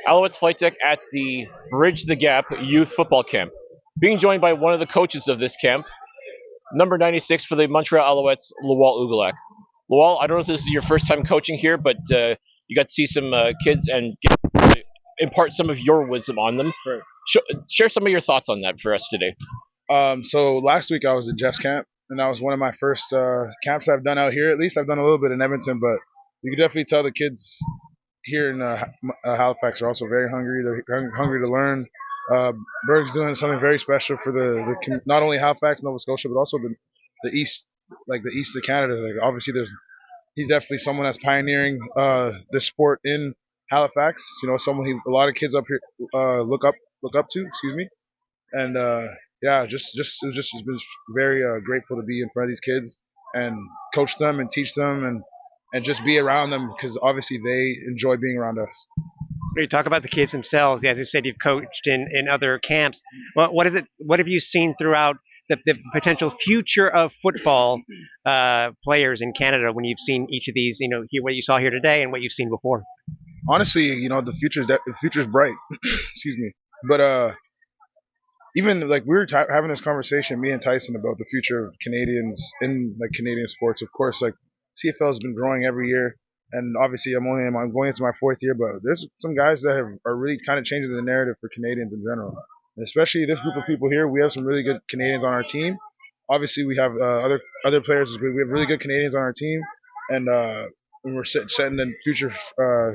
Alouettes Flightdeck at the Bridge the Gap Youth Football Camp. Being joined by one of the coaches of this camp, number 96 for the Montreal Alouettes, Lwal Uguak. Lwal, I don't know if this is your first time coaching here, but you got to see some kids and impart some of your wisdom on them. Right. Share some of your thoughts on that for us today. So last week I was at Jeff's camp, and that was one of my first camps I've done out here. At least I've done a little bit in Edmonton, but you can definitely tell the kids here in Halifax are also very hungry. They're hungry to learn. Berg's doing something very special for not only Halifax, Nova Scotia, but also the east, like the east of Canada. Like obviously, he's definitely someone that's pioneering this sport in Halifax. Someone a lot of kids up here look up to. Excuse me, and yeah, it's been very grateful to be in front of these kids and coach them and teach them and just be around them because obviously they enjoy being around us. You talk about the kids themselves. As you said, you've coached in other camps. What is it? What have you seen throughout the potential future of football players in Canada when you've seen each of these? What you saw here today and what you've seen before. Honestly, the future's bright. Excuse me, but even like we were having this conversation, me and Tyson, about the future of Canadians in like Canadian sports. Of course, like CFL has been growing every year, and obviously I'm going into my fourth year, but there's some guys that are really kind of changing the narrative for Canadians in general, and especially this group of people here. We have some really good Canadians on our team. Obviously, we have other players as well. We have really good Canadians on our team, and we're setting the future,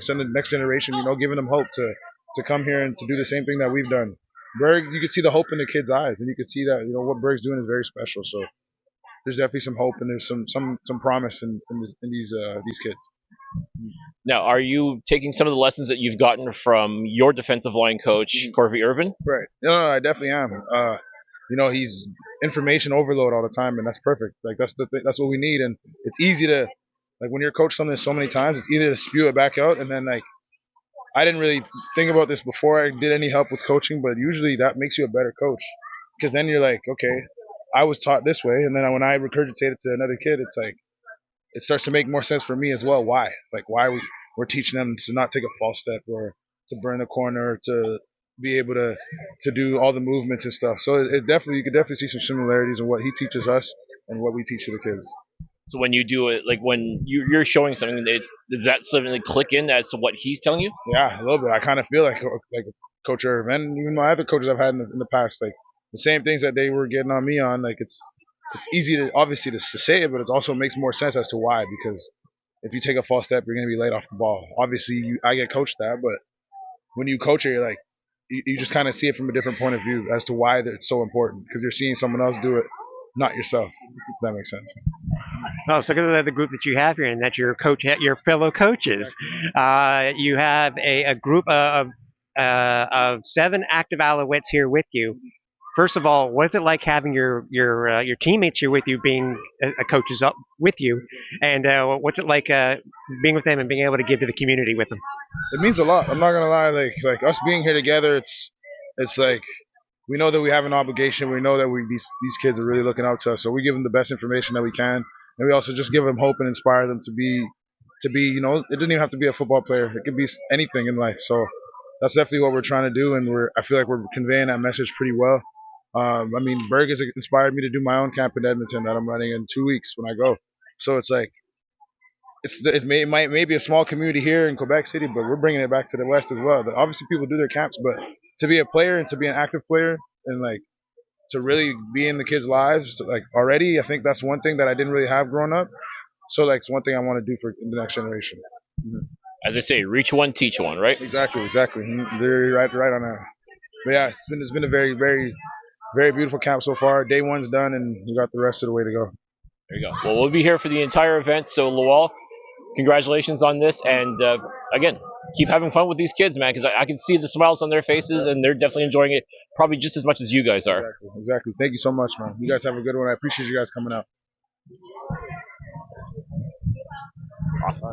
setting the next generation. Giving them hope to come here and to do the same thing that we've done. Berg, you could see the hope in the kids' eyes, and you could see that what Berg's doing is very special. So there's definitely some hope and there's some promise in these kids. Now, are you taking some of the lessons that you've gotten from your defensive line coach, Corvey Irvin? Right. No, I definitely am. He's information overload all the time, and that's perfect. Like that's what we need, and it's easy to like when you're coached something so many times, it's easy to spew it back out, and then like I didn't really think about this before I did any help with coaching, but usually that makes you a better coach because then you're like, okay, I was taught this way, and then when I regurgitate it to another kid, it's like it starts to make more sense for me as well. Why? Like why we're teaching them to not take a false step or to burn the corner, to be able to do all the movements and stuff. So you could definitely see some similarities in what he teaches us and what we teach to the kids. So when you do it, like when you're showing something, does that suddenly click in as to what he's telling you? Yeah, a little bit. I kind of feel like Coach Irv and even my other coaches I've had in the past, like the same things that they were getting on me on. Like it's easy to obviously to say it, but it also makes more sense as to why. Because if you take a false step, you're going to be late off the ball. Obviously, I get coached that, but when you coach it, you're like you just kind of see it from a different point of view as to why it's so important because you're seeing someone else do it, not yourself. If that makes sense. Oh, so look at the group that you have here, and that's your coach, your fellow coaches. You have a group of 7 active Alouettes here with you. First of all, what's it like having your teammates here with you, being coaches up with you, and what's it like being with them and being able to give to the community with them? It means a lot. I'm not gonna lie. Like us being here together, it's like we know that we have an obligation. We know that these kids are really looking out to us, so we give them the best information that we can, and we also just give them hope and inspire them to be. It doesn't even have to be a football player. It could be anything in life. So that's definitely what we're trying to do, and I feel like we're conveying that message pretty well. Berg has inspired me to do my own camp in Edmonton that I'm running in 2 weeks when I go. So it's like it may be a small community here in Quebec City, but we're bringing it back to the West as well. Obviously, people do their camps, but to be a player and to be an active player and like to really be in the kids' lives, like already, I think that's one thing that I didn't really have growing up. So like it's one thing I want to do for the next generation. Mm-hmm. As I say, reach one, teach one, right? Exactly. They're right on that. But yeah, it's been a very, very, very beautiful camp so far. Day one's done, and we got the rest of the way to go. There you go. Well, we'll be here for the entire event. So, Lwal, congratulations on this, and again, keep having fun with these kids, man, because I can see the smiles on their faces, and they're definitely enjoying it, probably just as much as you guys are. Exactly. Thank you so much, man. You guys have a good one. I appreciate you guys coming out. Awesome.